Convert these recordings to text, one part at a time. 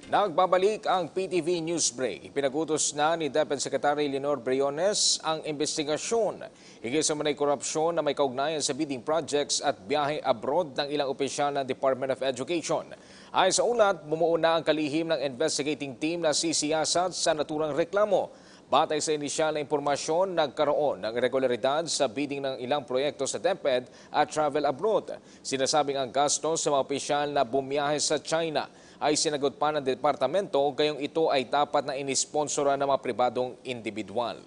Nagbabalik ang PTV News Break. Ipinagutos na ni Deputy Secretary Leonor Briones ang investigasyon higit sa manay korupsyon na may kaugnayan sa bidding projects at biyahe abroad ng ilang opisyal ng Department of Education. Ayon sa ulat, bumuo na ang kalihim ng investigating team na sisiyasat sa naturang reklamo. Batay sa inisyal na impormasyon, nagkaroon ng irregularidad sa bidding ng ilang proyekto sa DepEd at travel abroad. Sinasabing ang gastos sa mga opisyal na bumiyahe sa China ay sinagot pa ng departamento, gayong ito ay dapat na inisponsora ng mga pribadong individual.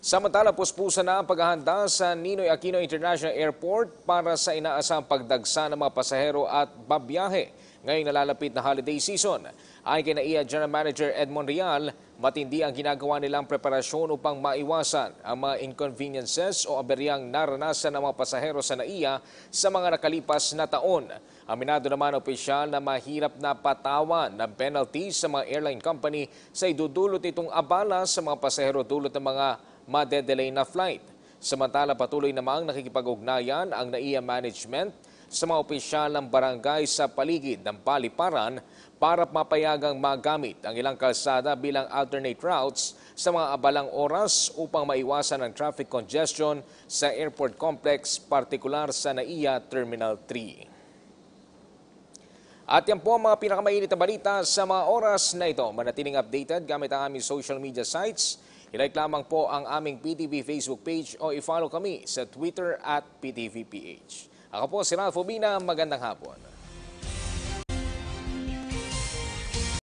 Samantala, puspusan na ang paghahanda sa Ninoy Aquino International Airport para sa inaasang pagdagsa ng mga pasahero at babiyahe ngayong nalalapit na holiday season. Ayon kay NAIA General Manager Edmond Real, matindi ang ginagawa nilang preparasyon upang maiwasan ang mga inconveniences o aberyang naranasan ng mga pasahero sa NAIA sa mga nakalipas na taon. Aminado naman ang opisyal na mahirap na patawan ng penalty sa mga airline company sa idudulot nitong abala sa mga pasahero dulot ng mga madedelay na flight. Samantala, patuloy namang nakikipag-ugnayan ang NAIA management sa mga opisyal ng barangay sa paligid ng paliparan para mapayagang magamit ang ilang kalsada bilang alternate routes sa mga abalang oras upang maiwasan ang traffic congestion sa airport complex, partikular sa NAIA Terminal 3. At yan po ang mga pinakamainit na balita sa mga oras na ito. Manatiling updated gamit ang aming social media sites. I-like lamang po ang aming PTV Facebook page o i-follow kami sa Twitter @PTVPH. Ako po si Ralph Obina, magandang hapon.